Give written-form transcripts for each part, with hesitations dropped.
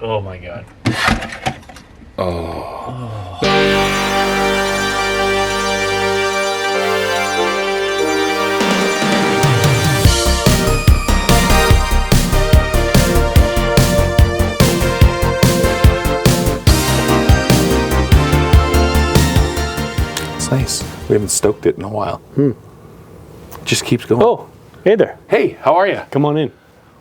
Oh my god. Oh. It's nice. We haven't stoked it in a while. Just keeps going. Oh, hey there. Hey, how are you? Come on in.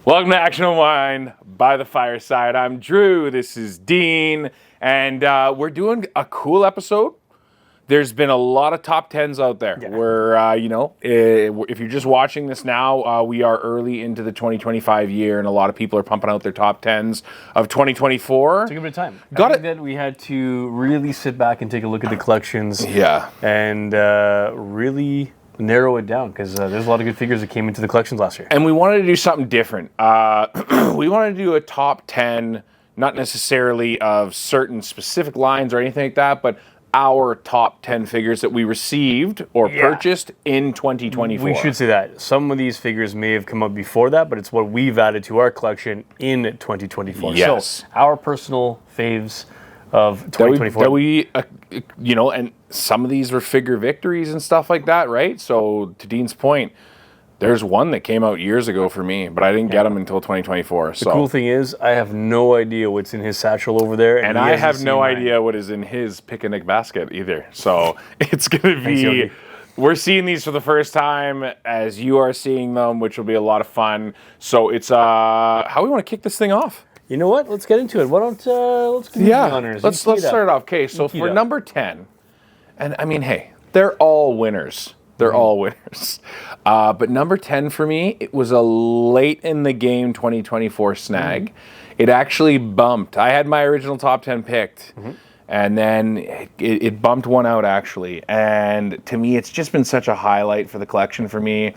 Welcome to Action Unwind by the Fireside. I'm Drew. This is Dean. And we're doing a cool episode. There's been a lot of top 10s out there. Yeah. We're, if you're just watching this now, we are early into the 2025 year, and a lot of people are pumping out their top 10s of 2024. Took a bit of time. I think that we had to really sit back and take a look at the collections. Yeah. And really narrow it down, because there's a lot of good figures that came into the collections last year. And we wanted to do something different. We wanted to do a top 10, not necessarily of certain specific lines or anything like that, but our top 10 figures that we received or purchased in 2024. We should say that. Some of these figures may have come up before that, but it's what we've added to our collection in 2024. Yes. So, our personal faves of 2024. And some of these were figure victories and stuff like that, right? So, to Dean's point, there's one that came out years ago for me, but I didn't get them until 2024. The cool thing is, I have no idea what's in his satchel over there. And I have no idea what is in his picnic basket either. So it's going to be... We're seeing these for the first time as you are seeing them, which will be a lot of fun. So it's... how we want to kick this thing off? You know what? Let's get into it. Why don't... let's get into the honors. Let's start it off. Okay, so for number 10, and I mean, hey, they're all winners. They're all winners. But number 10 for me, it was a late in the game 2024 snag. It actually bumped. I had my original top 10 picked, and then it bumped one out, actually. And to me, it's just been such a highlight for the collection for me.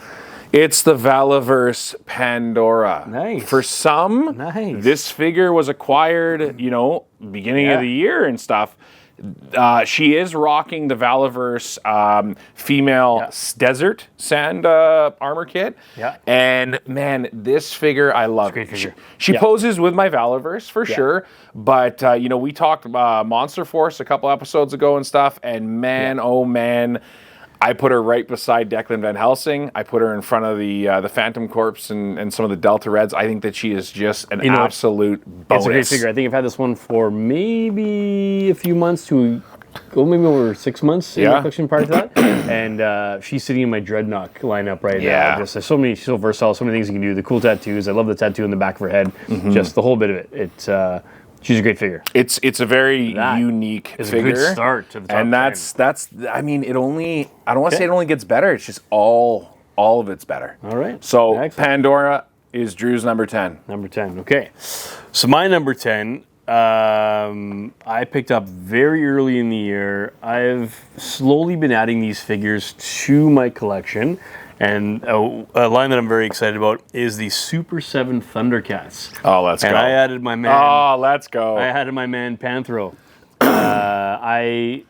It's the Valerse Pandora. Nice. For some, this figure was acquired, beginning of the year and stuff. She is rocking the Valerse female desert sand armor kit. Yeah. And man, this figure I love. Great figure. She poses with my Valerse for sure. But we talked Monster Force a couple episodes ago and stuff. And man, oh man, I put her right beside Declan Van Helsing. I put her in front of the Phantom Corpse and some of the Delta Reds. I think that she is just an absolute bonus. It's a great figure. I think I've had this one for maybe a few months to, maybe over 6 months in the collection prior to that. And she's sitting in my Dreadnought lineup right now. Just, there's she's so versatile, so many things you can do. The cool tattoos. I love the tattoo in the back of her head. Just the whole bit of it. It's... She's a great figure. It's a very unique figure. It's a good start to the top 10. And that's I mean, it only, I don't want to say it only gets better, it's just all of it's better. All right. So Pandora is Drew's number 10. Number 10, okay. So my number 10, I picked up very early in the year. I've slowly been adding these figures to my collection. And a line that I'm very excited about is the Super 7 Thundercats. Oh, let's go. And I added my man... Oh, let's go. I added my man Panthro. I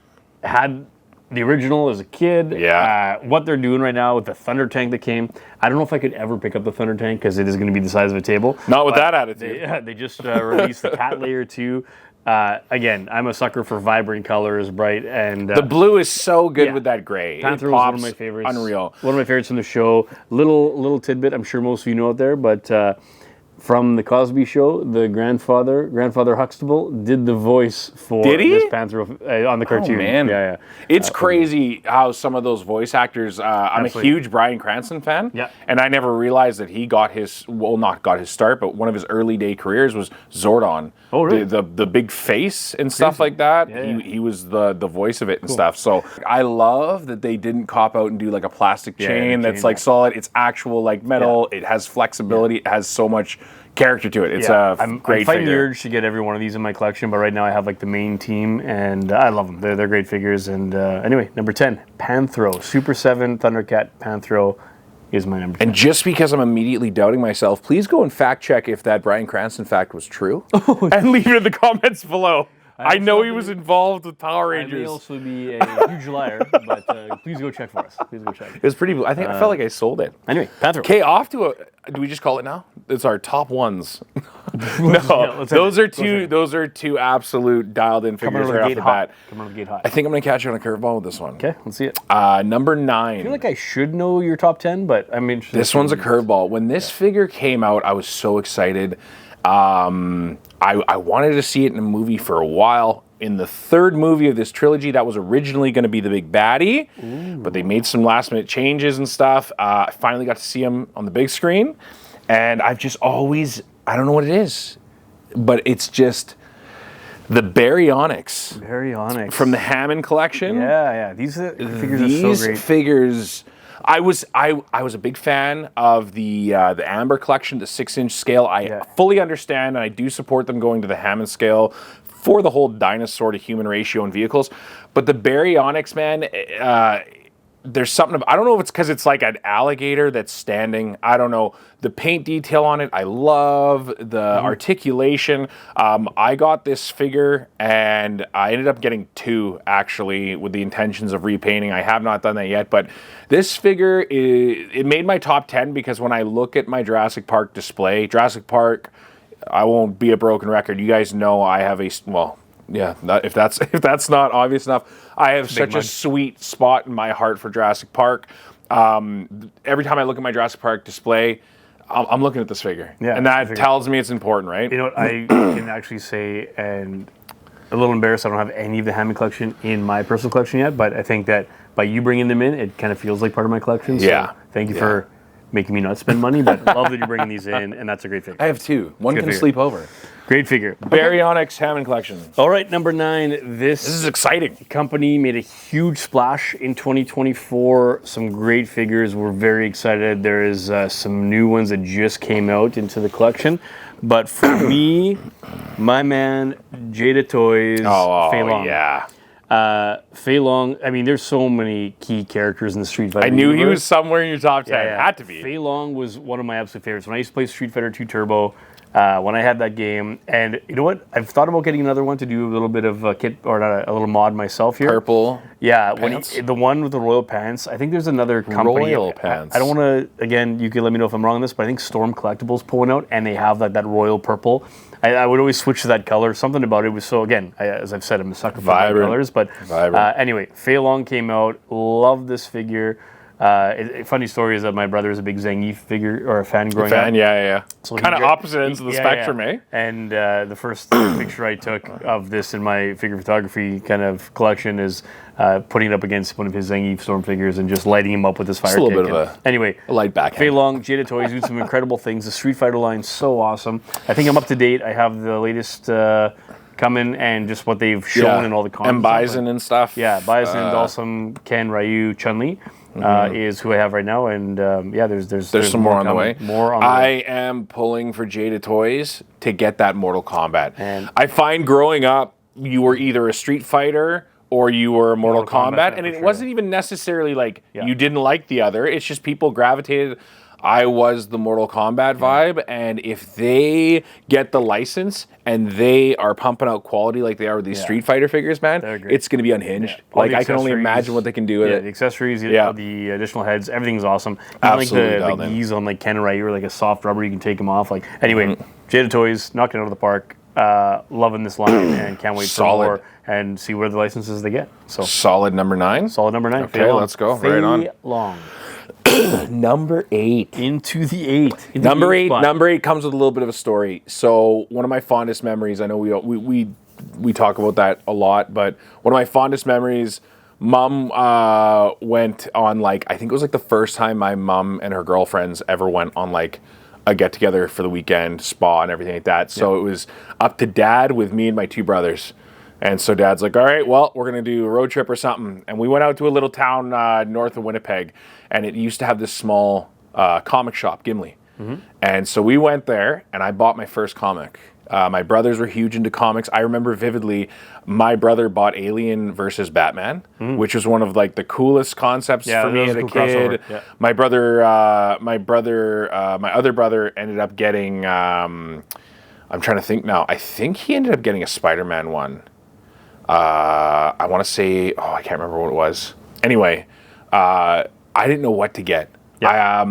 had the original as a kid. Yeah. What they're doing right now with the Thunder Tank that came, I don't know if I could ever pick up the Thunder Tank because it is going to be the size of a table. Not with that attitude. They just released the Cat Layer 2. Again, I'm a sucker for vibrant colors, bright, and... the blue is so good with that gray. Panther was one of my favorites. Unreal. One of my favorites from the show. Little tidbit, I'm sure most of you know out there, but from the Cosby Show, the grandfather Huxtable, did the voice for this Panther on the cartoon. Oh, man. Yeah. It's crazy how some of those voice actors... I'm a huge Bryan Cranston fan. Yeah. And I never realized that he got his... Well, not got his start, but one of his early day careers was Zordon. Oh, really? The big face and stuff like that. Yeah. He was the voice of it and stuff. So I love that they didn't cop out and do like a plastic chain that's like solid. It's actual like metal. It has flexibility. It has so much character to it. It's a great I'm fighting figure. the urge to get every one of these in my collection, but right now I have like the main team, and I love them. They're great figures. And anyway, number 10, Panthro. Super 7 Thundercat Panthro is my number 10. And just because I'm immediately doubting myself, please go and fact check if that Bryan Cranston fact was true. And leave it in the comments below. I know he was involved with Power I may Rangers. also be a huge liar, but please go check for us. Please go check. It was pretty. I felt like I sold it. Anyway, Panther. Okay, off to a. Do we just call it now? It's our top ones. No, those are two. Those are two absolute dialed-in figures right off the bat. Coming out of the gate hot. I think I'm gonna catch you on a curveball with this one. Okay, let's see it. Number 9. I feel like I should know your top 10, but I'm interested. This one's a curveball. When this figure came out, I was so excited. I wanted to see it in a movie for a while. In the third movie of this trilogy, that was originally going to be the big baddie, but they made some last-minute changes and stuff. I finally got to see him on the big screen, and I've just always, I don't know what it is, but it's just the Onyx. Onyx. From the Hammond collection. Yeah. These figures are so great. Figures... I was a big fan of the Amber collection, the 6-inch scale. I fully understand, and I do support them going to the Hammond scale for the whole dinosaur to human ratio in vehicles. But the Onyx, man, there's something about, I don't know if it's because it's like an alligator that's standing. I don't know. The paint detail on it, I love. The articulation. I got this figure, and I ended up getting 2, actually, with the intentions of repainting. I have not done that yet, but this figure, it made my top 10 because when I look at my Jurassic Park display, Jurassic Park, I won't be a broken record. You guys know I have if that's not obvious enough, I have such a sweet spot in my heart for Jurassic Park. Every time I look at my Jurassic Park display, I'm looking at this figure. Yeah, and that tells me it's important, right? You know what, I can actually say, and a little embarrassed, I don't have any of the Hammond collection in my personal collection yet, but I think that by you bringing them in, it kind of feels like part of my collection. So thank you for making me not spend money, but love that you're bringing these in, and that's a great figure. I have 2. One can sleep over. Great figure. Onyx Hammond collection. All right, number 9. This is exciting. Company made a huge splash in 2024. Some great figures. We're very excited. There is some new ones that just came out into the collection. But for me, my man, Jada Toys, Fiao Long. Yeah. Fiao Long, I mean, there's so many key characters in the Street Fighter universe. He was somewhere in your top 10. Had to be. Fiao Long was one of my absolute favorites. When I used to play Street Fighter 2 Turbo, when I had that game, and you know what? I've thought about getting another one to do a little bit of a kit, or a little mod myself here. Purple. Yeah, the one with the royal pants. I think there's another company. Royal pants. I don't want to, again, you can let me know if I'm wrong on this, but I think Storm Collectibles pulling out, and they have that royal purple. I would always switch to that color. Something about it was so, again, as I've said, I'm a sucker for bright colors. But anyway, Fiao Long came out. Love this figure. Funny story is that my brother is a big Zangief figure or a fan growing up. Yeah. So kind of opposite ends of the spectrum, eh? And the first picture I took of this in my figure photography kind of collection is putting it up against one of his Zangief Storm figures and just lighting him up with this fire kick. A little bit of a light backhand. Fiao Long, Jada Toys doing some incredible things. The Street Fighter line's so awesome. I think I'm up to date. I have the latest coming and just what they've shown and all the content. And Bison and stuff. Yeah, Bison, Dawson, Ken, Ryu, Chun-Li. Is who I have right now, and there's some more on the way. I way. am pulling for Jada Toys to get that Mortal Kombat. And I find growing up, you were either a Street Fighter or you were a Mortal Kombat, and it wasn't even necessarily like you didn't like the other. It's just people gravitated. I was the Mortal Kombat vibe, and if they get the license and they are pumping out quality like they are with these Street Fighter figures, man, it's going to be unhinged. Yeah. Like, I can only imagine what they can do with it. The accessories, the additional heads, everything's awesome. Absolutely. Like the geese on like Ken and Ryu are like a soft rubber, you can take them off. Like, anyway, Jada Toys, knocking it out of the park. Loving this line and can't wait for more and see where the licenses they get. So solid number 9. Solid number 9. Okay, let's go. Right on. Long. Number 8. Into the 8. Number 8 comes with a little bit of a story. So one of my fondest memories, I know we talk about that a lot, but one of my fondest memories, Mom went on, like, I think it was like the first time my mom and her girlfriends ever went on like a get together for the weekend, spa and everything like that. So it was up to Dad with me and my 2 brothers. And so Dad's like, all right, well, we're going to do a road trip or something. And we went out to a little town north of Winnipeg, and it used to have this small comic shop, Gimli. And so we went there, and I bought my first comic. My brothers were huge into comics. I remember vividly, my brother bought Alien versus Batman, which was one of like the coolest concepts for me as a kid. Yeah. My other brother ended up getting, I'm trying to think now, I think he ended up getting a Spider-Man one. I want to say, I can't remember what it was. Anyway, I didn't know what to get. Yeah.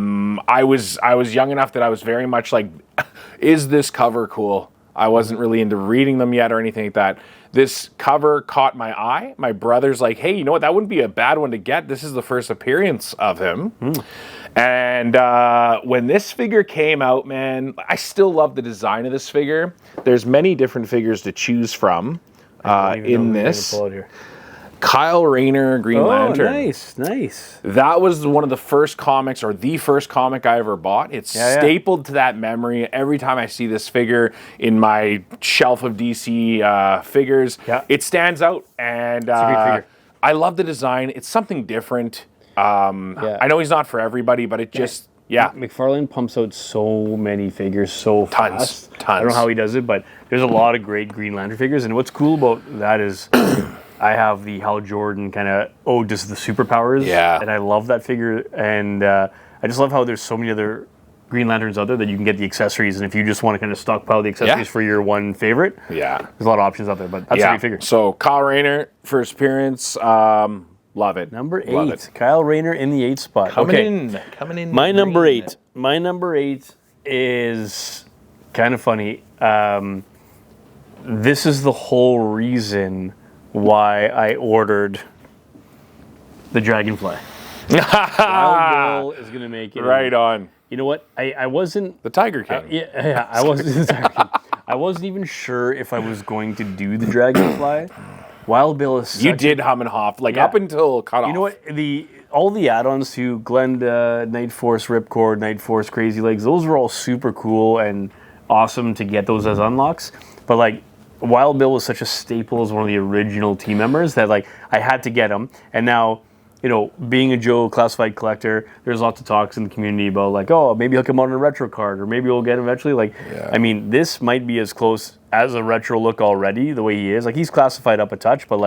I was young enough that I was very much like, is this cover cool? I wasn't really into reading them yet or anything like that. This cover caught my eye. My brother's like, hey, you know what? That wouldn't be a bad one to get. This is the first appearance of him. And when this figure came out, man, I still love the design of this figure. There's many different figures to choose from in this. Kyle Rayner, Green Lantern. Oh, nice. That was one of the first comics, or the first comic I ever bought. It's stapled to that memory. Every time I see this figure in my shelf of DC figures, it stands out. And it's a great figure. I love the design. It's something different. I know he's not for everybody, but it just, McFarlane pumps out so many figures so fast. Tons. I don't know how he does it, but there's a lot of great Green Lantern figures. And what's cool about that is I have the Hal Jordan kind of ode to the superpowers. Yeah. And I love that figure. And I just love how there's so many other Green Lanterns out there that you can get the accessories. And if you just want to kind of stockpile the accessories for your one favorite, there's a lot of options out there. But that's a great figure. So Kyle Rayner, first appearance. Love it. Number 8. Kyle Rayner in the 8 spot. Coming in. My number 8. My number 8 is kind of funny. This is the whole reason why I ordered the Dragonfly. Wild Bill is going to make it. Right on. You know what? I wasn't... The Tiger King. I wasn't... I wasn't even sure if I was going to do the Dragonfly. Wild Bill is such You did hum and hop, up until cut off. You know what? All the add-ons to Glenda, Night Force Ripcord, Night Force Crazy Legs, those were all super cool and awesome to get those as unlocks. But Wild Bill was such a staple as one of the original team members that I had to get him. And now, being a Joe classified collector, there's lots of talks in the community about maybe he'll come out on a retro card or maybe we'll get him eventually. I mean, this might be as close as a retro look already, the way he is. He's classified up a touch, but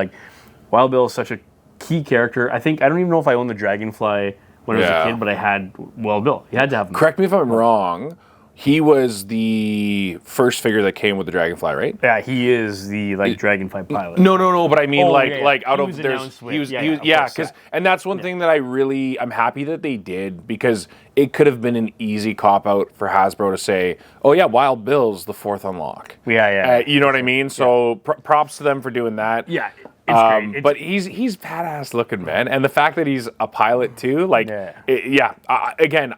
Wild Bill is such a key character. I don't even know if I owned the Dragonfly when I was a kid, but I had Wild Bill. You had to have him. Correct me if I'm wrong. He was the first figure that came with the Dragonfly, right? Yeah, he is the Dragonfly pilot. No, but I mean out of and that's one thing that I'm happy that they did, because it could have been an easy cop out for Hasbro to say, "Oh yeah, Wild Bill's the 4th unlock." Yeah. You know what I mean? So props to them for doing that. Yeah. It's great. But he's badass looking, man, and the fact that he's a pilot too, again,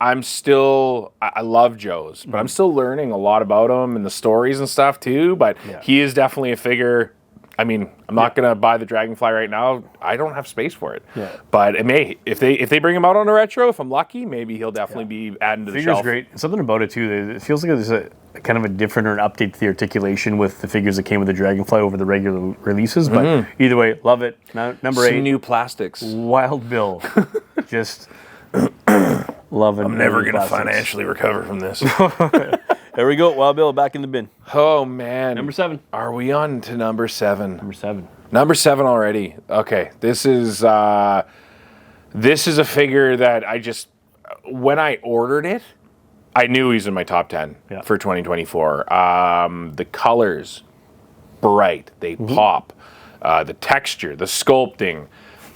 I'm still, I love Joe's, but I'm still learning a lot about him and the stories and stuff too. But he is definitely a figure. I mean, I'm not gonna buy the Dragonfly right now. I don't have space for it. Yeah. But it may, if they bring him out on a retro, if I'm lucky, maybe he'll definitely be adding to the shelf. Figure's great. Something about it too. It feels like there's a kind of a different or an update to the articulation with the figures that came with the Dragonfly over the regular releases. But either way, love it. Number 8. Some new plastics. Wild Bill. Just loving. I'm never going to financially recover from this. There we go. Wild Bill back in the bin. Oh, man. Number 7. Are we on to number 7? Number 7. Number 7 already. Okay. This is a figure that when I ordered it, I knew he was in my top 10 for 2024. The colors, bright. They pop. The texture, the sculpting.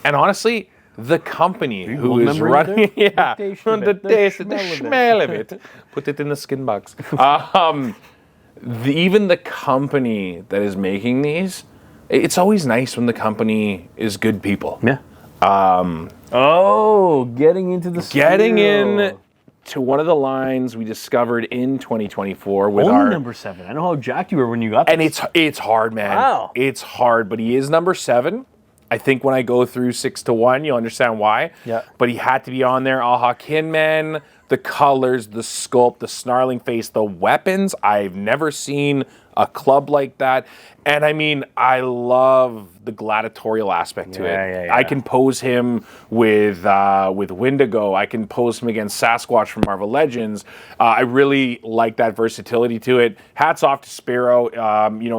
And honestly, the company who is running, the smell of it. Put it in the skin box. Even the company that is making these, it's always nice when the company is good people. Yeah. Getting into the to one of the lines we discovered in 2024 with our number 7. I know how jacked you were when you got this. And it's hard, man. Wow. It's hard, but he is number 7. I think when I go through 6 to 1, you'll understand why. Yeah. But he had to be on there. Aha Kinman, the colors, the sculpt, the snarling face, the weapons. I've never seen a club like that. And I mean, I love the gladiatorial aspect to it. Yeah. I can pose him with Wendigo. I can pose him against Sasquatch from Marvel Legends. I really like that versatility to it. Hats off to Sparo.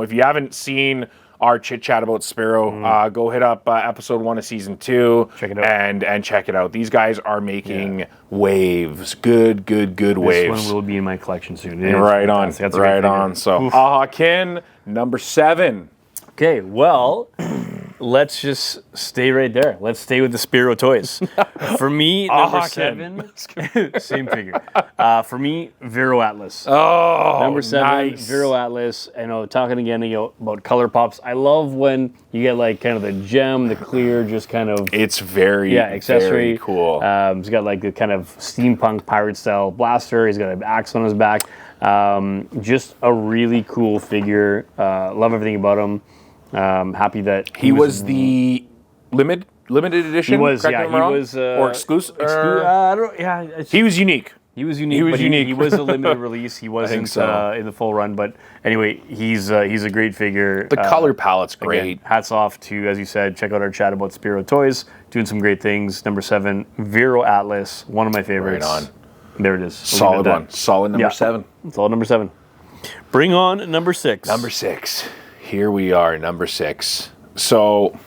If you haven't seen our chit chat about Sparo, go hit up episode 1 of season 2. Check it out. And check it out. These guys are making waves. Good waves. This one will be in my collection soon. Right on. So, Aha Kin, number 7. Okay, well, let's just stay right there. Let's stay with the Sparo Toys. For me, number 7, same figure. For me, Vero Atlas. Oh, number 7, nice. Vero Atlas. I know, talking again about color pops. I love when you get like kind of the gem, the clear, just kind of. It's very, accessory. Very cool. He's got like the kind of steampunk pirate style blaster. He's got an axe on his back. Just a really cool figure. Love everything about him. Happy that he was the limited edition. He was, or exclusive. I don't. Yeah, he was unique. He was unique. He was a limited release. He wasn't in the full run, but anyway, he's a great figure. The color palette's great. Again, hats off to, as you said, check out our chat about Sparo Toys, doing some great things. Number 7, Vero Atlas, one of my favorites. Right on. There it is. Solid one. Solid number 7. Solid number 7. Bring on number 6. Number 6. Here we are, number 6. So,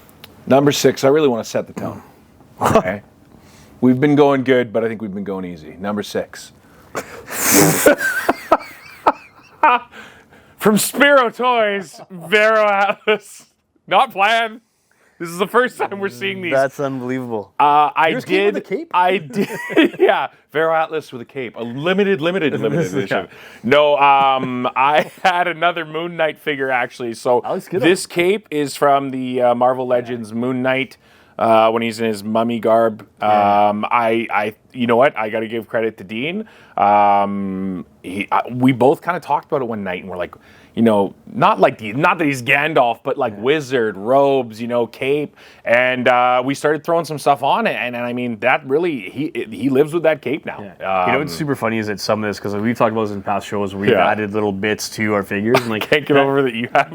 number 6, I really want to set the tone. Okay. We've been going good, but I think we've been going easy. Number 6. From Sparo Toys, Vero Atlas. Not planned. This is the first time we're seeing these. That's unbelievable. I did. With a cape? I did. Yeah, Vero Atlas with a cape. A limited edition. No, I had another Moon Knight figure actually. So this cape is from the Marvel Legends Moon Knight. When he's in his mummy garb. You know what? I got to give credit to Dean. We both kind of talked about it one night, and we're like, not that he's Gandalf, but like wizard robes, cape, and we started throwing some stuff on it, and I mean that really he lives with that cape now. Yeah. What's super funny is that some of this, because we've talked about this in past shows, where we've added little bits to our figures, and like can't get over that you had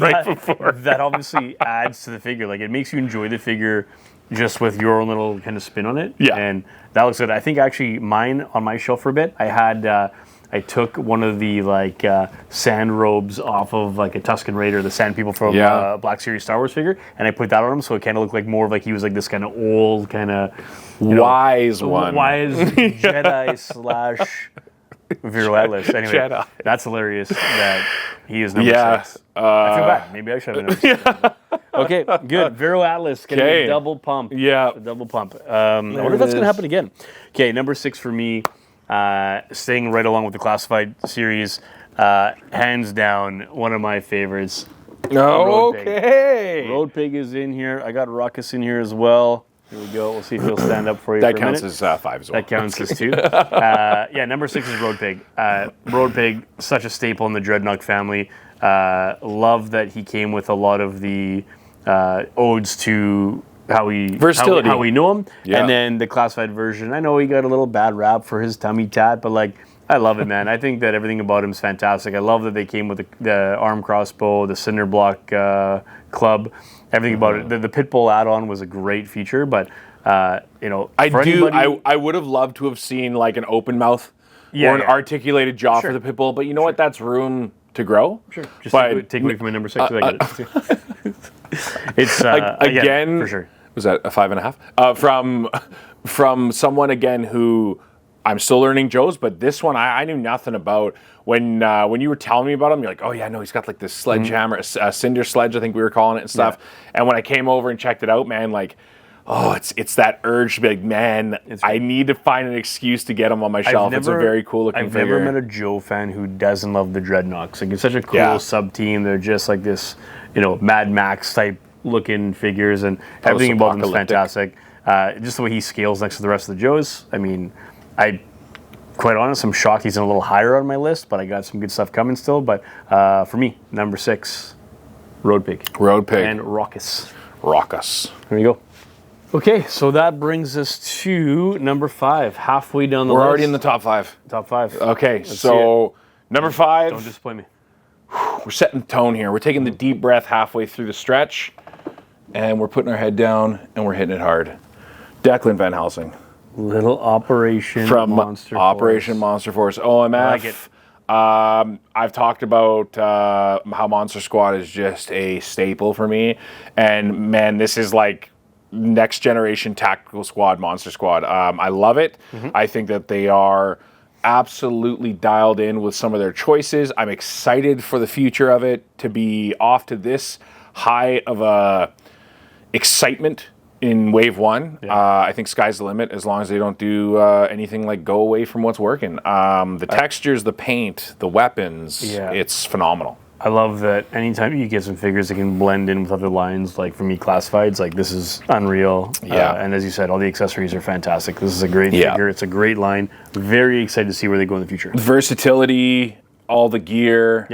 right before. That obviously adds to the figure. Like it makes you enjoy the figure just with your own little kind of spin on it. Yeah, and that looks good. I think actually mine on my shelf for a bit, I had. I took one of the sand robes off of like a Tusken Raider, the sand people from Black Series Star Wars figure, and I put that on him, so it kind of looked like more of like he was like this kind of old kind of wise Jedi / Vero Atlas. Anyway, Jedi. That's hilarious that he is number 6. I feel bad. Maybe I should have been number 6. Okay, good. Vero Atlas getting a double pump. Yeah, a double pump. I wonder if that's going to happen again. Okay, number 6 for me. Staying right along with the Classified series, hands down, one of my favorites. Okay. Road Pig is in here. I got Ruckus in here as well. Here we go. We'll see if he'll stand up for you. That for counts a minute. as 5 as well. That counts as 2. Number 6 is Road Pig. Road Pig, such a staple in the Dreadnought family. Love that he came with a lot of the odes to how we know him, and then the classified version. I know he got a little bad rap for his tummy tat, but like I love it, man. I think that everything about him is fantastic. I love that they came with the arm crossbow, the cinder block club, everything about it. The Pitbull add-on was a great feature, but I would have loved to have seen like an open mouth or an articulated jaw for the Pitbull, but you know what? That's room to grow. Sure, just take away from my number 6. It's again for sure. Was that a 5.5? From someone again who I'm still learning Joe's, but this one I knew nothing about. When you were telling me about him, you're like, oh yeah, no, he's got like this sledgehammer, a cinder sledge, I think we were calling it and stuff. Yeah. And when I came over and checked it out, man, like, it's that urge to be like, man, I need to find an excuse to get him on my shelf. It's a very cool looking figure. I've never met a Joe fan who doesn't love the Dreadnoks. Like it's such a cool sub team. They're just like this, Mad Max type looking figures, and everything about them is fantastic. Just the way he scales next to the rest of the Joes. I mean, quite honest, I'm shocked he's a little higher on my list, but I got some good stuff coming still. But for me, number 6, Road Pig. And Ruckus. There you go. Okay, so that brings us to number 5, halfway down the list. We're already in the top 5. Top 5. Okay, so number 5. Don't disappoint me. We're setting the tone here. We're taking the deep breath halfway through the stretch, and we're putting our head down, and we're hitting it hard. Declan Van Helsing. Little Operation Monster Force. Operation Monster Force, OMF. I like it. I've talked about how Monster Squad is just a staple for me, and man, this is like next generation tactical squad, Monster Squad. I love it. Mm-hmm. I think that they are absolutely dialed in with some of their choices. I'm excited for the future of it to be off to this high of a excitement in wave 1. I think sky's the limit as long as they don't do anything like go away from what's working. The textures, the paint, the weapons, it's phenomenal. I love that anytime you get some figures that can blend in with other lines, like for me, classifieds, like this is unreal. And as you said, all the accessories are fantastic. This is a great figure. It's a great line. Very excited to see where they go in the future. Versatility, all the gear.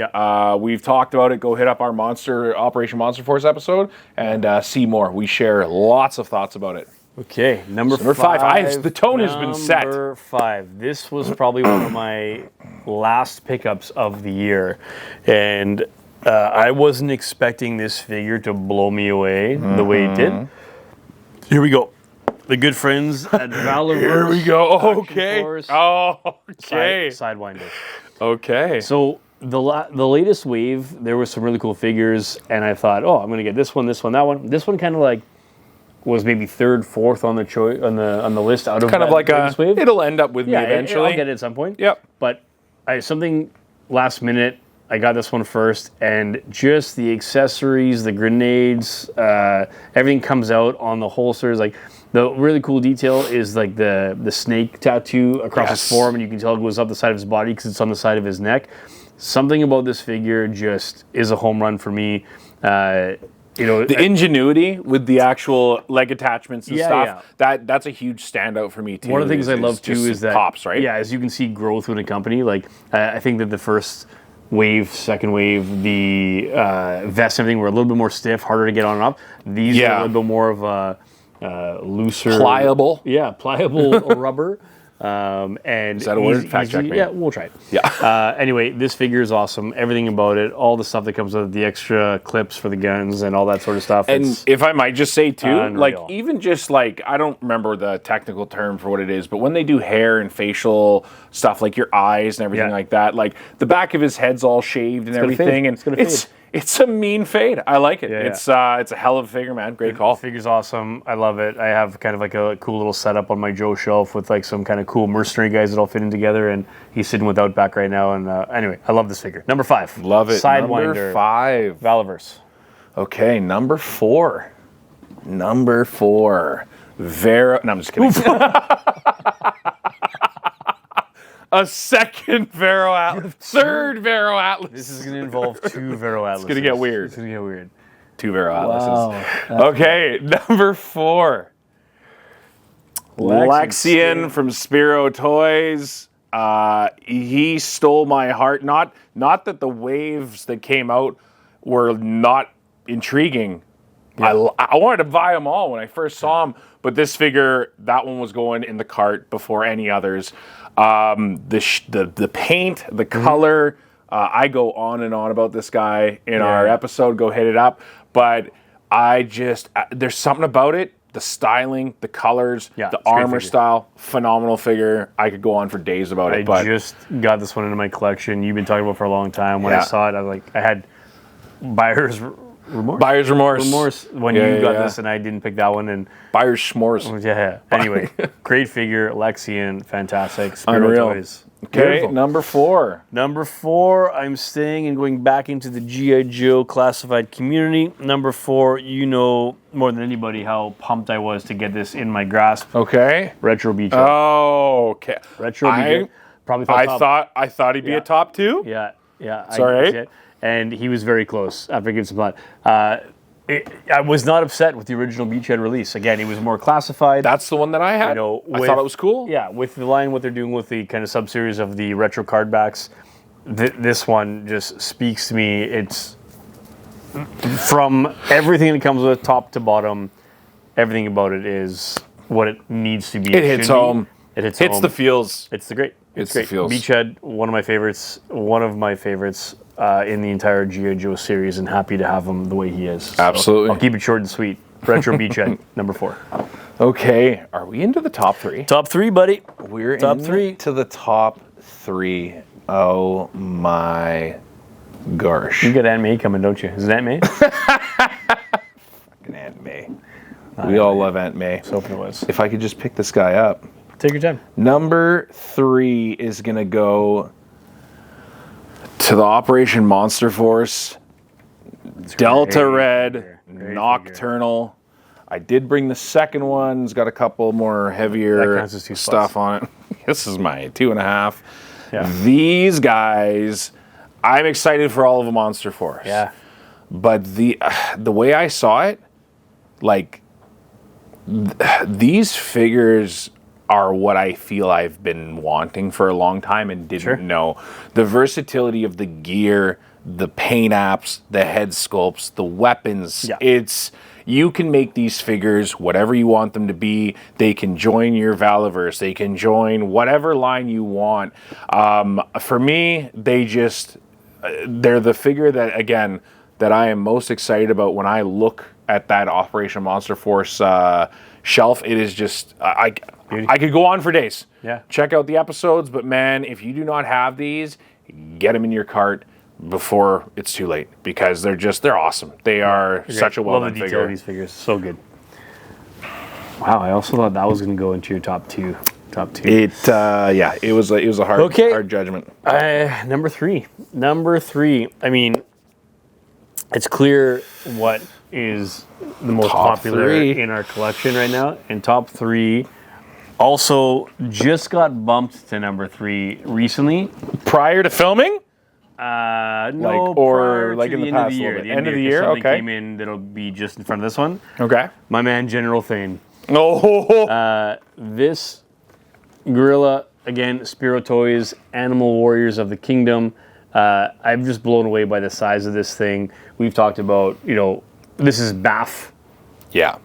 We've talked about it. Go hit up our Operation Monster Force episode and see more. We share lots of thoughts about it. Okay, number 5. The tone has been set. Number 5. This was probably one of my last pickups of the year. And I wasn't expecting this figure to blow me away the way it did. Here we go. The good friends at Valerse. Here we go. Okay. Sidewinder. Okay. So the latest wave, there were some really cool figures, and I thought, oh, I'm going to get this one, that one. This one kind of like was maybe 3rd, 4th on the list out of kind of like latest wave. It'll end up with me eventually. I'll get it at some point. Yep. But something last minute. I got this one first, and just the accessories, the grenades, everything comes out on the holsters. Like the really cool detail is like the snake tattoo across his forearm, and you can tell it goes up the side of his body because it's on the side of his neck. Something about this figure just is a home run for me. The ingenuity with the actual leg attachments and stuff, that's a huge standout for me too. One of the things I love too is that pops, right? Yeah, as you can see growth with a company. Like I think that the first wave, second wave, the vests and everything were a little bit more stiff, harder to get on and off. These are a little bit more of a looser, pliable. Yeah, pliable rubber. And is that a word? Fact check me. Yeah, we'll try it. Yeah. Anyway, this figure is awesome. Everything about it, all the stuff that comes with the extra clips for the guns and all that sort of stuff. And if I might just say too, unreal. like even just like, I don't remember the technical term for what it is, but when they do hair and facial stuff, like your eyes and everything like that, like the back of his head's all shaved and everything, and it's a mean fade. I like it. It's a hell of a figure, man. Great call. The figure's awesome. I love it. I have kind of like a cool little setup on my Joe shelf with like some kind of cool mercenary guys that all fit in together, and he's sitting with Outback right now. And anyway, I love this figure. Number 5. Love it. Sidewinder. Number 5. Valerse. Okay, number 4. Vero. No, I'm just kidding. A second Vero Atlas. 3rd Vero Atlas. This is going to involve 2 Vero Atlases. It's going to get weird. It's going to get weird. 2 Vero Atlases. Wow. Okay, number 4. Lexian from Sparo Toys. He stole my heart. Not that the waves that came out were not intriguing. Yeah. I wanted to buy them all when I first saw them, but this figure, that one was going in the cart before any others. The paint, the color, I go on and on about this guy in our episode. Go hit it up. But there's something about it. The styling, the colors, the armor style, phenomenal figure. I could go on for days about it. I just got this one into my collection. You've been talking about it for a long time. When I saw it, I was like, I had buyer's remorse. Buyer's remorse. When you got this and I didn't pick that one. And buyer's schmores. Yeah. Anyway, great figure. Lexian, fantastic. Sparo Unreal. Toys. Okay, Beautiful. number 4. Number 4, I'm staying and going back into the G.I. Joe classified community. Number 4, you know more than anybody how pumped I was to get this in my grasp. Okay. Retro Beachhead. Oh, okay. Retro Beachhead. Probably I thought he'd be a top 2. Yeah. Sorry. And he was very close after giving some thought. I was not upset with the original Beachhead release. Again, it was more classified. That's the one that I had. I thought it was cool. Yeah, with the line, what they're doing with the kind of sub-series of the retro card backs, this one just speaks to me. It's from everything that comes with top to bottom, everything about it is what it needs to be. It hits home. It hits home. The feels. It's the great. It's great. The feels. Beachhead, one of my favorites in the entire G.I. Joe series, and happy to have him the way he is. So absolutely. I'll keep it short and sweet. Retro Beachhead, number 4. Okay, are we into the top 3? Top 3, buddy. We're top 3 to the top 3. Oh my gosh. You got Aunt May coming, don't you? Is it Aunt May? Fucking Aunt May. We all love Aunt May. So it was. If I could just pick this guy up. Take your time. Number 3 is going to go to the Operation Monster Force Delta Red, Nocturnal. Figure. I did bring the second one. It's got a couple more heavier stuff on it. This is my 2.5. Yeah. These guys, I'm excited for all of a Monster Force. Yeah. But the way I saw it, like, these figures are what I feel I've been wanting for a long time and didn't know. The versatility of the gear, the paint apps, the head sculpts, the weapons. Yeah. You can make these figures whatever you want them to be. They can join your Valerse. They can join whatever line you want. For me, they're the figure that, again, that I am most excited about when I look at that Operation Monster Force shelf. It is just, I could go on for days. Yeah. Check out the episodes, but man, if you do not have these, get them in your cart before it's too late, because they're awesome. They are such a well-done figure. Love the detail of these figures. So good. Wow, I also thought that was going to go into your top two. It was a hard judgment. Number three. I mean, it's clear what is the most popular in our collection right now, and top 3 also just got bumped to number 3 recently. Prior to filming? No, like in the past little bit. The end of the year, something came in that'll be just in front of this one. Okay. My man, General Thane. Oh. This gorilla, again, Sparo Toys, Animal Warriors of the Kingdom. I'm just blown away by the size of this thing. We've talked about, this is BAF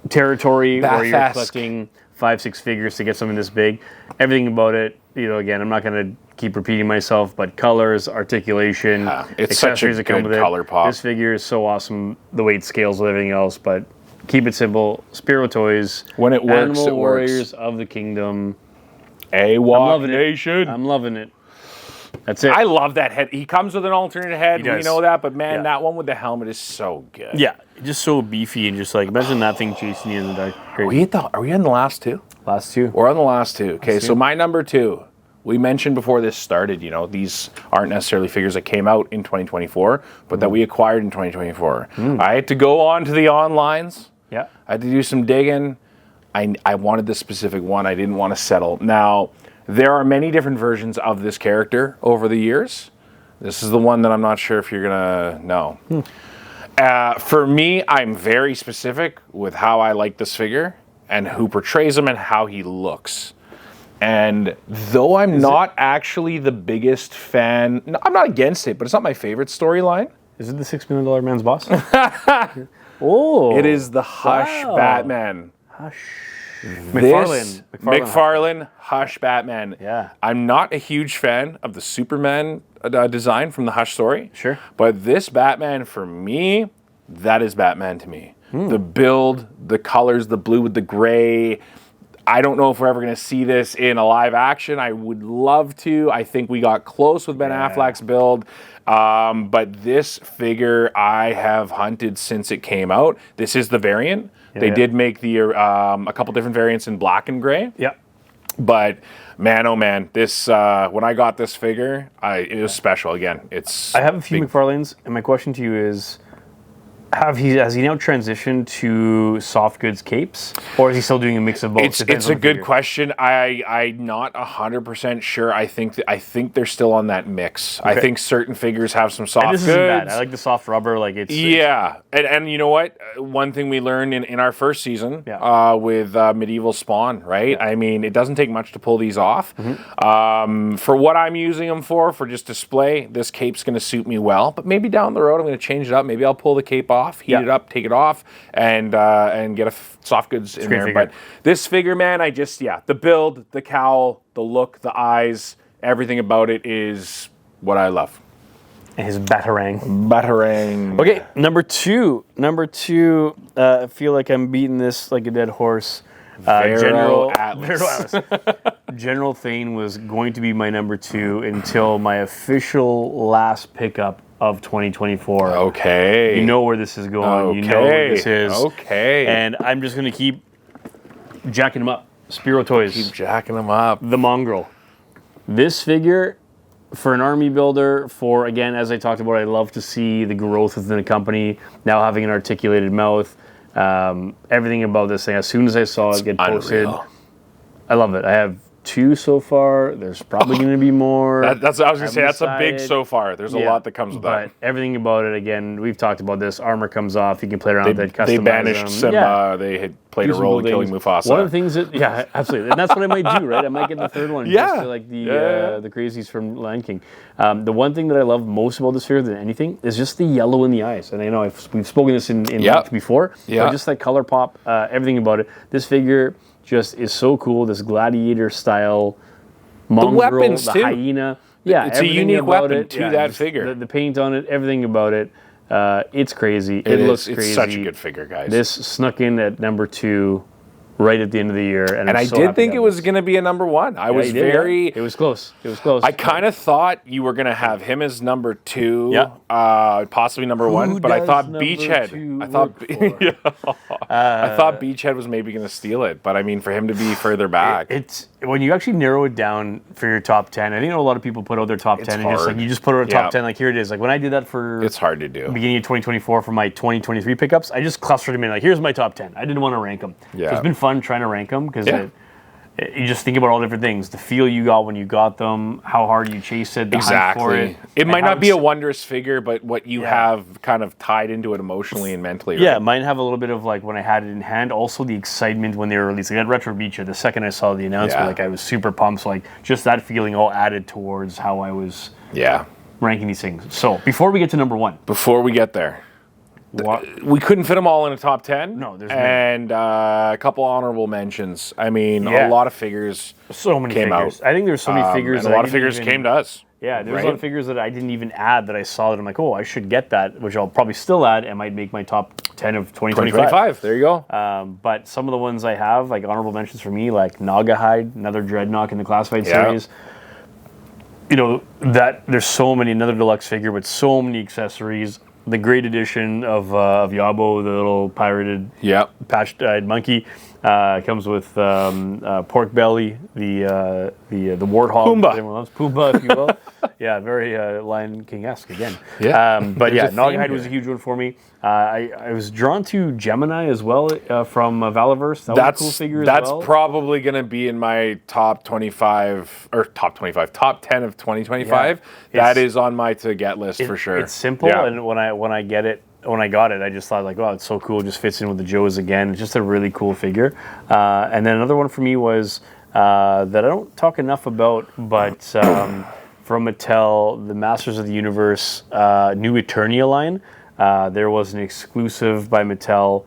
territory where you're collecting 5-6 figures to get something this big. Everything about it, again, I'm not going to keep repeating myself, but colors, articulation, it's such a good color pop. This figure is so awesome, the way it scales with everything else, but keep it simple. Sparo Toys, when it works, Animal Warriors of the Kingdom. AWOC Nation. I'm loving it. That's it. I love that head. He comes with an alternate head. We know that, but man, that one with the helmet is so good. Yeah, just so beefy and just like, imagine that thing chasing you in the dark. Are we in the last 2? Last 2. We're on the last 2. Okay, so my number 2. We mentioned before this started, these aren't necessarily figures that came out in 2024, but that we acquired in 2024. I had to go on to the onlines. Yeah. I had to do some digging. I wanted this specific one. I didn't want to settle. Now, there are many different versions of this character over the years. This is the one that I'm not sure if you're going to know. For me, I'm very specific with how I like this figure and who portrays him and how he looks. And though I'm not actually the biggest fan, I'm not against it, but it's not my favorite storyline. Is it the $6 million man's boss? It is the Hush Batman. Hush. McFarlane, Hush Batman. Yeah. I'm not a huge fan of the Superman design from the Hush story. Sure. But this Batman, for me, that is Batman to me. The build, the colors, the blue with the gray. I don't know if we're ever going to see this in a live action. I would love to. I think we got close with Ben Affleck's build. But this figure I have hunted since it came out. This is the variant. They did make the a couple different variants in black and gray. Yeah. But man, oh man, this when I got this figure, it was special. Again, I have a few McFarlanes, and my question to you is: has he now transitioned to soft goods capes, or is he still doing a mix of both? It's a good question. I'm not 100% sure. I think they're still on that mix. Okay. I think certain figures have some soft goods. Isn't bad. I like the soft rubber. And you know what? One thing we learned in our first season with Medieval Spawn, right? Yeah. I mean, it doesn't take much to pull these off. For what I'm using them for just display, this cape's going to suit me well. But maybe down the road, I'm going to change it up. Maybe I'll pull the cape off, heat it up, take it off, and get a soft goods in there. But this figure, man, the build, the cowl, the look, the eyes, everything about it is what I love. And his batarang. Okay, number two. I feel like I'm beating this like a dead horse. Vero Atlas. General Thane was going to be my number 2 until my official last pickup of 2024. Okay. You know where this is going. Okay. You know where this is. Okay. And I'm just going to keep jacking them up. Sparo Toys. Keep jacking them up. The Mongrel. This figure, for an army builder, again, as I talked about, I love to see the growth within the company, now having an articulated mouth, everything about this thing. As soon as I saw it get posted, I love it. I have 2 so far. There's probably going to be more. I was going to say, that's a big so far. There's a lot that comes with that. But everything about it, again, we've talked about this. Armor comes off. You can play around with it, customize They banished them. Simba. They had played a role in killing Mufasa. One of the things that, absolutely. And that's what I might do, right? I might get the 3rd one. Just to, like the crazies from Lion King. The one thing that I love most about this figure than anything is just the yellow in the eyes. And I know we've spoken this in before. Yeah. But just that color pop, everything about it. This figure just is so cool. This gladiator style Mongrel, the weapons the too. Hyena. Yeah, it's a unique weapon to that figure. The paint on it, everything about it. It's crazy. It looks crazy. It's such a good figure, guys. This snuck in at number 2 right at the end of the year. And I did think it was going to be a number 1. I was very... It was close. It was close. I kind of thought you were going to have him as number 2, possibly number 1, but I thought Beachhead... I thought Beachhead was maybe going to steal it, but I mean, for him to be further back... It's when you actually narrow it down for your top 10, I think a lot of people put out their top 10 and you just put out a top 10, like here it is. Like when I did that for... It's hard to do. Beginning of 2024 for my 2023 pickups, I just clustered them in, like here's my top 10. I didn't want to rank them. Yeah. So it's been fun trying to rank them because you just think about all different things. The feel you got when you got them, how hard you chased it, the hype for it. It might not be a wondrous figure, but what you have kind of tied into it emotionally and mentally. Yeah, mine have a little bit of like when I had it in hand. Also the excitement when they were releasing that Retro Beach. The second I saw the announcement, like I was super pumped. So like just that feeling all added towards how I was ranking these things. So before we get to number 1. Before we get there. We couldn't fit them all in a top 10. No, there's and a couple honorable mentions. I mean, a lot of figures so many came figures. Out. I think there's so many figures. And a lot of figures came to us. Yeah, there's a lot of figures that I didn't even add that I saw that I'm like, oh, I should get that, which I'll probably still add and might make my top 10 of 2025. There you go. But some of the ones I have, like honorable mentions for me, like Nagahide, another Dreadnought in the Classified series. You know, that there's so many, another deluxe figure with so many accessories. The great edition of Yabo, the little pirated patched-eyed monkey, comes with pork belly, the warthog. Pumbaa. Everyone loves Pumbaa, if you will. Very Lion King-esque again. But Nagahide was a huge one for me. I was drawn to Gemini as well from Valerse. That was a cool figure as well. That's probably going to be in my top 10 of 2025. That is on my to-get list for sure. It's simple, and when I got it, I just thought like, wow, it's so cool. It just fits in with the Joes again. It's just a really cool figure. And then another one for me was that I don't talk enough about, but from Mattel, the Masters of the Universe new Eternia line. There was an exclusive by Mattel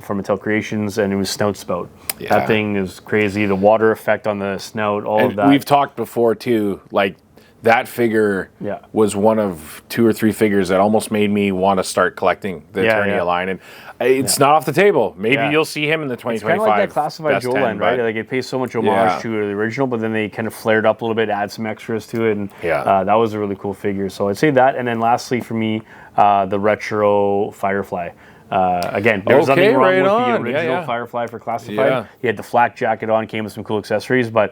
from Mattel Creations, and it was Snout Spout. That thing is crazy. The water effect on the snout, all of that. We've talked before too, like that figure was one of 2 or 3 figures that almost made me want to start collecting the Eternia line, and it's not off the table. Maybe you'll see him in the 2025. It's kind of like that Classified Joe line, right? Like it pays so much homage to the original, but then they kind of flared up a little bit, add some extras to it, and that was a really cool figure. So I'd say that, and then lastly for me, the retro Firefly. Again, there's nothing wrong with the original Firefly for Classified. He had the flak jacket on, came with some cool accessories, but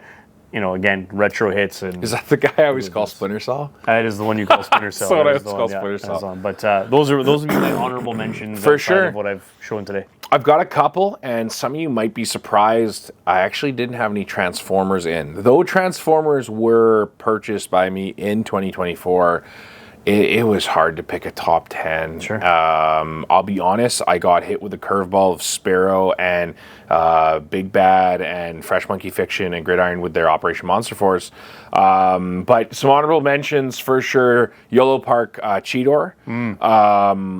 you know, again, retro hits. And is that the guy I always call Splinter Cell? That is the one you call Splinter Cell. That's what I always call Splinter Cell. But those would be my honorable mentions for sure of what I've shown today. I've got a couple, and some of you might be surprised. I actually didn't have any Transformers in. Though Transformers were purchased by me in 2024, it was hard to pick a top 10. Sure. I'll be honest, I got hit with a curveball of Sparo and Big Bad and Fresh Monkey Fiction and Gridiron with their Operation Monster Force. But some honorable mentions for sure. Yolo Park Cheetor.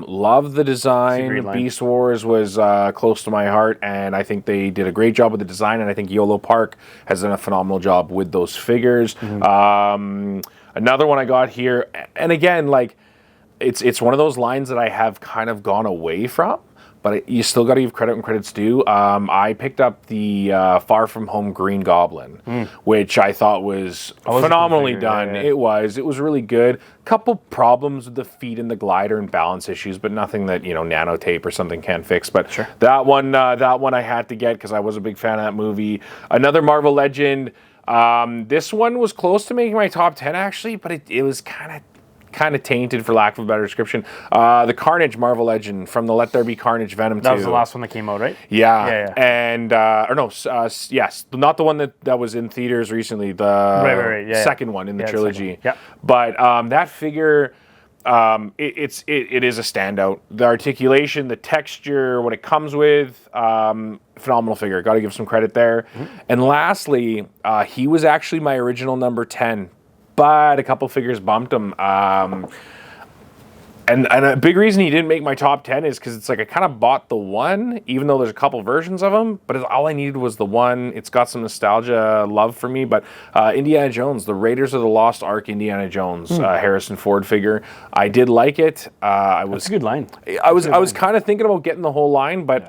Love the design. Beast Wars was close to my heart, and I think they did a great job with the design, and I think Yolo Park has done a phenomenal job with those figures. Another one I got here, and again, like it's one of those lines that I have kind of gone away from, but you still got to give credit when credit's due. I picked up the Far From Home Green Goblin, which I thought was phenomenally done. It was really good. Couple problems with the feet and the glider and balance issues, but nothing that nanotape or something can't fix. But that one I had to get because I was a big fan of that movie. Another Marvel Legend. This one was close to making my top 10 actually, but it was kind of tainted, for lack of a better description. The Carnage Marvel Legend from the Let There Be Carnage Venom 2. That was the last one that came out, right? Yeah. And, yes, not the one that was in theaters recently, the second one in the trilogy. Yeah. But that figure, it is a standout. The articulation, the texture, what it comes with, phenomenal figure. Got to give some credit there. Mm-hmm. And lastly, he was actually my original number 10. But a couple figures bumped him. And a big reason he didn't make my top 10 is because it's like I kind of bought the one, even though there's a couple versions of him, but all I needed was the one. It's got some nostalgia love for me, but Indiana Jones, the Raiders of the Lost Ark Indiana Jones, Harrison Ford figure. I did like it. That's a good line. I was kind of thinking about getting the whole line, but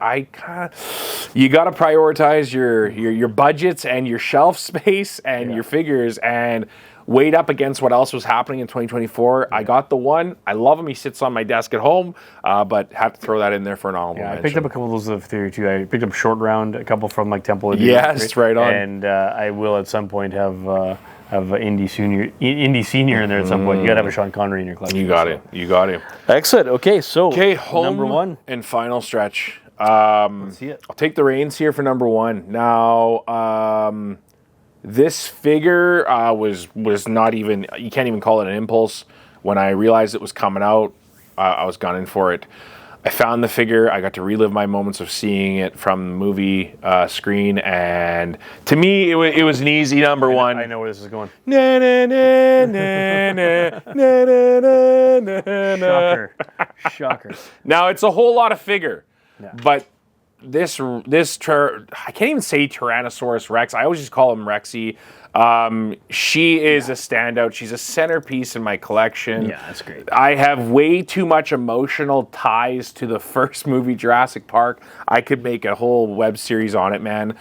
you got to prioritize your budgets and your shelf space and your figures, and weighed up against what else was happening in 2024. I got the one. I love him. He sits on my desk at home, but have to throw that in there for an honorable mention. I picked up a couple of those of theory too. I picked up Short Round, a couple from like Temple of Doom. Yes, right on. And I will at some point have Indy Senior in there at some point. You got to have a Sean Connery in your collection. You got it. Excellent. Okay, so home number one and final stretch. Let's see it. I'll take the reins here for number one. Now, this figure was not even, you can't even call it an impulse. When I realized it was coming out, I was gunning for it. I found the figure. I got to relive my moments of seeing it from the movie screen, and to me, it was an easy number one. I know where this is going. Na, na, na, na, na, na, na, na. Shocker. Now, it's a whole lot of figure, but this I can't even say Tyrannosaurus Rex. I always just call him Rexy. She is a standout. She's a centerpiece in my collection. Yeah, that's great. I have way too much emotional ties to the first movie, Jurassic Park. I could make a whole web series on it, man.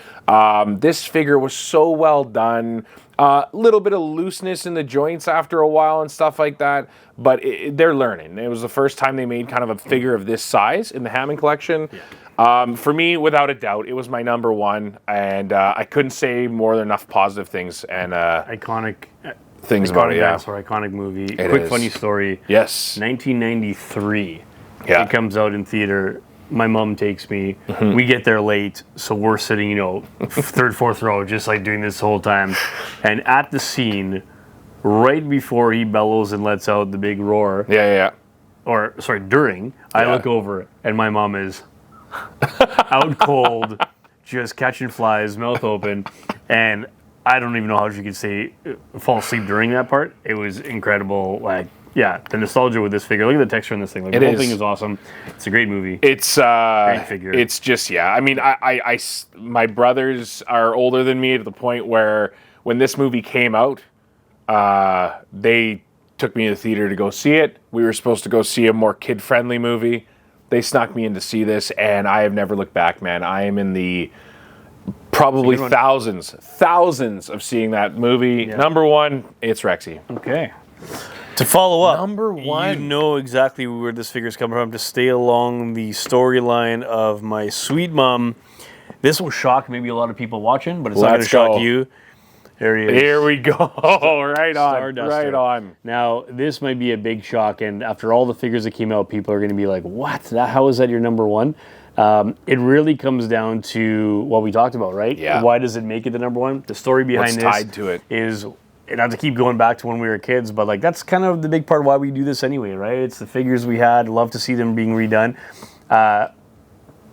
This figure was so well done. Little bit of looseness in the joints after a while and stuff like that, but they're learning. It was the first time they made kind of a figure of this size in the Hammond collection. Yeah. For me, without a doubt, it was my number one, and I couldn't say more than enough positive things and iconic things about it. Yeah, or iconic movie. Quick funny story. Yes, 1993. Yeah, it comes out in theater. My mom takes me. Mm-hmm. We get there late, so we're sitting, third, fourth row, just like doing this the whole time. And at the scene, right before he bellows and lets out the big roar. Yeah. Or sorry, during, I look over and my mom is out cold, just catching flies, mouth open, and I don't even know how she could fall asleep during that part. It was incredible. The nostalgia with this figure. Look at the texture on this thing. The whole thing is awesome. It's a great movie. It's great figure. It's just I mean, my brothers are older than me to the point where when this movie came out, they took me to the theater to go see it. We were supposed to go see a more kid-friendly movie. They snuck me in to see this, and I have never looked back, man. I am in the probably thousands of seeing that movie. Yeah. Number one, it's Rexy. Okay. To follow up, number one, you know exactly where this figure's coming from. To stay along the storyline of my sweet mom. This will shock maybe a lot of people watching, but it's not going to shock you. There he is. Here we go. Right on. Right on. Now, this might be a big shock, and after all the figures that came out, people are going to be like, what? How is that your number one? It really comes down to what we talked about, right? Yeah. Why does it make it the number one? The story behind this tied to it is, not to keep going back to when we were kids, but that's kind of the big part of why we do this anyway, right? It's the figures we had. Love to see them being redone.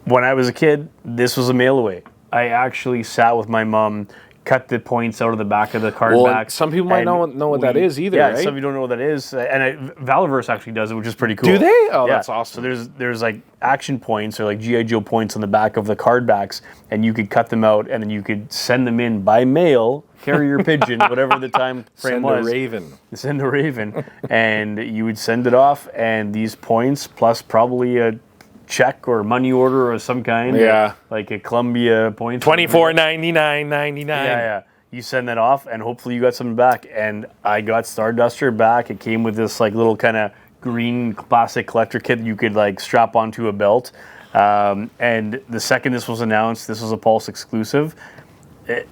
When I was a kid, this was a mail away. I actually sat with my mom, cut the points out of the back of the card back. Some people might know what that is either, right? Some people don't know what that is. And Valerse actually does it, which is pretty cool. Do they? Oh, that's awesome. So there's like action points or like G.I. Joe points on the back of the card backs, and you could cut them out, and then you could send them in by mail, carrier pigeon, whatever the time frame was. Send a raven. And you would send it off, and these points, plus probably a check or money order of some kind. Yeah. Like a Columbia point. $24.99.99. Yeah. You send that off, and hopefully you got something back. And I got Starduster back. It came with this like little kind of green plastic collector kit that you could like strap onto a belt. And the second this was announced, this was a Pulse exclusive.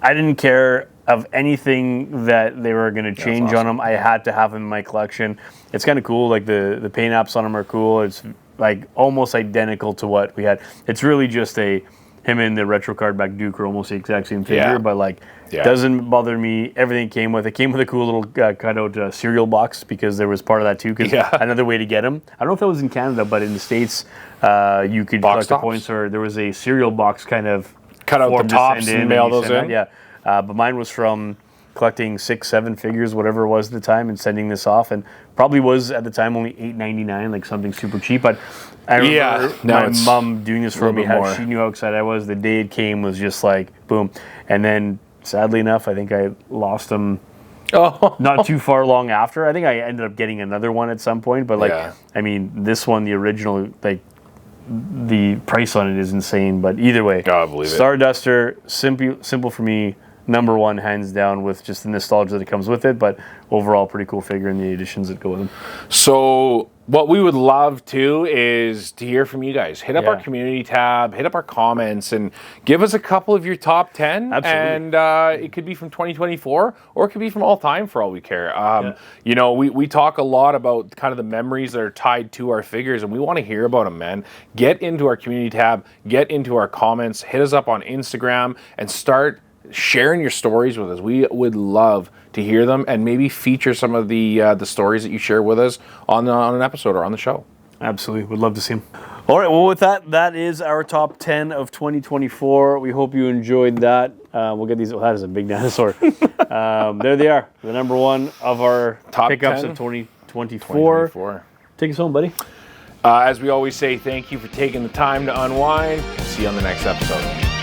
I didn't care of anything that they were going to change on them, I had to have them in my collection. It's kind of cool. Like the paint apps on them are cool. It's like almost identical to what we had. It's really just him and the retro card back Duke are almost the exact same figure, but like doesn't bother me. Everything came with a cool little cutout cereal box because there was part of that too. Because another way to get them, I don't know if that was in Canada, but in the States, you could collect the points, or there was a cereal box kind of cut out the tops and mail those in. But mine was from collecting 6-7 figures, whatever it was at the time, and sending this off, and probably was at the time only $8.99, like something super cheap. But I remember my mom doing this for me. How she knew how excited I was. The day it came was just like boom. And then sadly enough, I think I lost them not too far long after. I think I ended up getting another one at some point. But like, I mean, this one, the original, like the price on it is insane. But either way, God, believe it. Starduster, simple for me. Number one, hands down, with just the nostalgia that comes with it, but overall pretty cool figure and the additions that go with them. So what we would love to is to hear from you guys. Hit up our community tab, hit up our comments, and give us a couple of your top 10. Absolutely. And it could be from 2024, or it could be from all time for all we care. You know, we talk a lot about kind of the memories that are tied to our figures, and we want to hear about them, man. Get into our community tab, get into our comments, hit us up on Instagram, and start sharing your stories with us. We would love to hear them and maybe feature some of the stories that you share with us on an episode or on the show. Absolutely. Would love to see them. All right. Well, with that is our top 10 of 2024. We hope you enjoyed that. We'll get these. Oh, that is a big dinosaur. There they are. The number one of our top pickups 10 of 2024. Take us home, buddy. As we always say, thank you for taking the time to unwind. See you on the next episode.